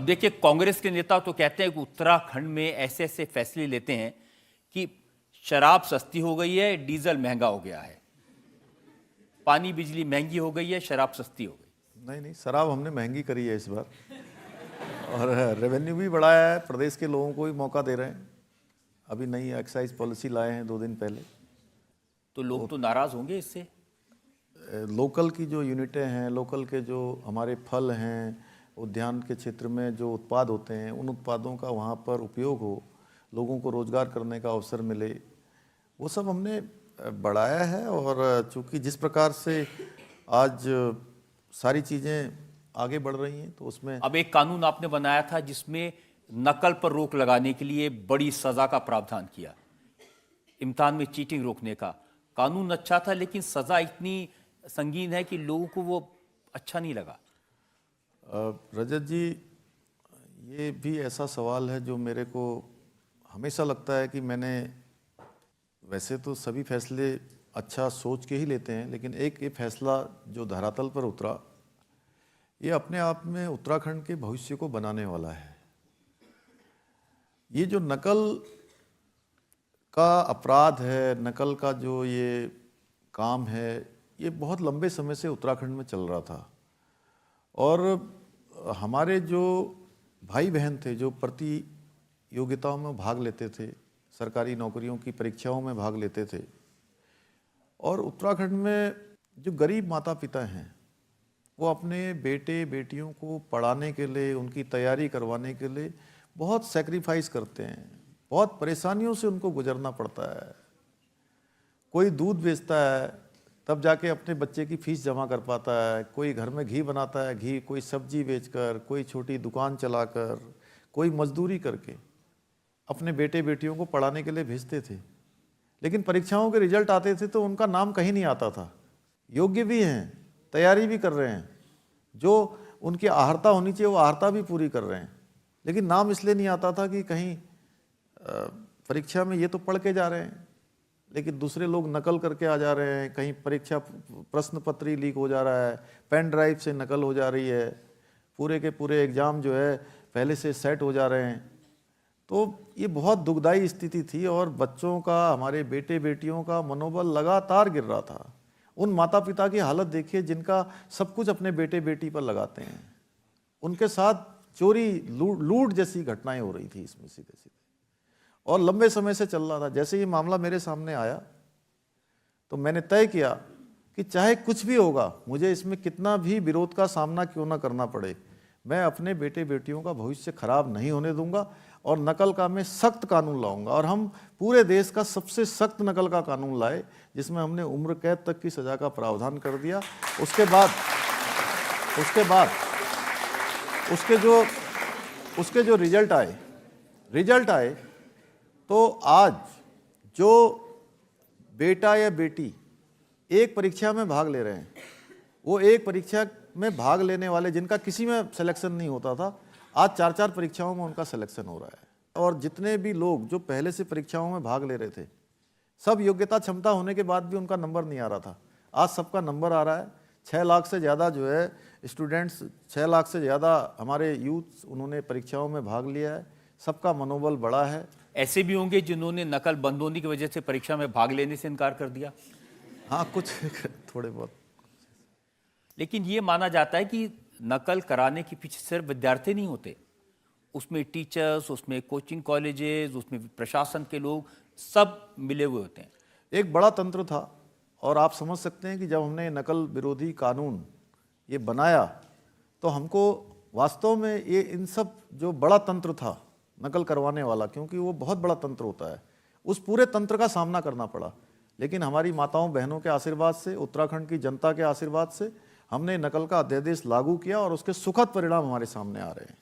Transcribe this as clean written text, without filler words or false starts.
देखिए, कांग्रेस के नेता तो कहते हैं कि उत्तराखंड में ऐसे ऐसे फैसले लेते हैं कि शराब सस्ती हो गई है, डीजल महंगा हो गया है, पानी बिजली महंगी हो गई है, शराब सस्ती हो गई। नहीं नहीं, शराब हमने महंगी करी है इस बार, और रेवेन्यू भी बढ़ाया है, प्रदेश के लोगों को भी मौका दे रहे हैं। अभी नई एक्साइज पॉलिसी लाए हैं 2 दिन पहले। तो लोग तो नाराज होंगे इससे। लोकल की जो यूनिटें हैं, लोकल के जो हमारे फल हैं, उद्यान के क्षेत्र में जो उत्पाद होते हैं, उन उत्पादों का वहाँ पर उपयोग हो, लोगों को रोजगार करने का अवसर मिले, वो सब हमने बढ़ाया है। और चूंकि जिस प्रकार से आज सारी चीज़ें आगे बढ़ रही हैं, तो उसमें अब एक कानून आपने बनाया था जिसमें नकल पर रोक लगाने के लिए बड़ी सजा का प्रावधान किया, इम्तिहान में चीटिंग रोकने का कानून अच्छा था, लेकिन सजा इतनी संगीन है कि लोगों को वो अच्छा नहीं लगा। रजत जी, ये भी ऐसा सवाल है जो मेरे को हमेशा लगता है कि मैंने वैसे तो सभी फैसले अच्छा सोच के ही लेते हैं, लेकिन एक ये फैसला जो धरातल पर उतरा, ये अपने आप में उत्तराखंड के भविष्य को बनाने वाला है। ये जो नकल का अपराध है, नकल का जो ये काम है, ये बहुत लंबे समय से उत्तराखंड में चल रहा था। और हमारे जो भाई बहन थे जो प्रतियोगिताओं में भाग लेते थे, सरकारी नौकरियों की परीक्षाओं में भाग लेते थे, और उत्तराखंड में जो गरीब माता पिता हैं, वो अपने बेटे बेटियों को पढ़ाने के लिए, उनकी तैयारी करवाने के लिए बहुत सेक्रीफाइस करते हैं, बहुत परेशानियों से उनको गुजरना पड़ता है। कोई दूध बेचता है तब जाके अपने बच्चे की फीस जमा कर पाता है, कोई घर में घी बनाता है, घी, कोई सब्जी बेचकर, कोई छोटी दुकान चलाकर, कोई मजदूरी करके अपने बेटे बेटियों को पढ़ाने के लिए भेजते थे। लेकिन परीक्षाओं के रिजल्ट आते थे तो उनका नाम कहीं नहीं आता था। योग्य भी हैं, तैयारी भी कर रहे हैं, जो उनकी आहर्ता होनी चाहिए वो आहर्ता भी पूरी कर रहे हैं, लेकिन नाम इसलिए नहीं आता था कि कहीं परीक्षा में ये तो पढ़ के जा रहे हैं, लेकिन दूसरे लोग नकल करके आ जा रहे हैं, कहीं परीक्षा प्रश्न पत्र ही लीक हो जा रहा है, पेन ड्राइव से नकल हो जा रही है, पूरे के पूरे एग्ज़ाम जो है पहले से सेट हो जा रहे हैं। तो ये बहुत दुखदाई स्थिति थी, और बच्चों का, हमारे बेटे बेटियों का मनोबल लगातार गिर रहा था। उन माता पिता की हालत देखिए जिनका सब कुछ अपने बेटे बेटी पर लगाते हैं, उनके साथ चोरी लूट जैसी घटनाएं हो रही थी इसमें सीधे सीधे, और लंबे समय से चल रहा था। जैसे ये मामला मेरे सामने आया तो मैंने तय किया कि चाहे कुछ भी होगा, मुझे इसमें कितना भी विरोध का सामना क्यों ना करना पड़े, मैं अपने बेटे बेटियों का भविष्य खराब नहीं होने दूंगा, और नकल का मैं सख्त कानून लाऊंगा। और हम पूरे देश का सबसे सख्त नकल का कानून लाए, जिसमें हमने उम्र कैद तक की सजा का प्रावधान कर दिया। उसके बाद उसके जो रिजल्ट आए तो आज जो बेटा या बेटी एक परीक्षा में भाग ले रहे हैं, वो एक परीक्षा में भाग लेने वाले जिनका किसी में सिलेक्शन नहीं होता था, आज 4-4 परीक्षाओं में उनका सिलेक्शन हो रहा है। और जितने भी लोग जो पहले से परीक्षाओं में भाग ले रहे थे, सब योग्यता क्षमता होने के बाद भी उनका नंबर नहीं आ रहा था, आज सबका नंबर आ रहा है। 6 लाख से ज़्यादा जो है स्टूडेंट्स, 6 लाख से ज़्यादा हमारे यूथ, उन्होंने परीक्षाओं में भाग लिया है, सबका मनोबल बढ़ा है। ऐसे भी होंगे जिन्होंने नकल बंद होने की वजह से परीक्षा में भाग लेने से इनकार कर दिया। हाँ, कुछ थोड़े बहुत। लेकिन ये माना जाता है कि नकल कराने के पीछे सिर्फ विद्यार्थी नहीं होते, उसमें टीचर्स, उसमें कोचिंग कॉलेजेस, उसमें प्रशासन के लोग सब मिले हुए होते हैं। एक बड़ा तंत्र था, और आप समझ सकते हैं कि जब हमने नकल विरोधी कानून ये बनाया तो हमको वास्तव में ये इन सब जो बड़ा तंत्र था नकल करवाने वाला, क्योंकि वो बहुत बड़ा तंत्र होता है, उस पूरे तंत्र का सामना करना पड़ा। लेकिन हमारी माताओं बहनों के आशीर्वाद से, उत्तराखंड की जनता के आशीर्वाद से हमने नकल का अध्यादेश लागू किया, और उसके सुखद परिणाम हमारे सामने आ रहे हैं।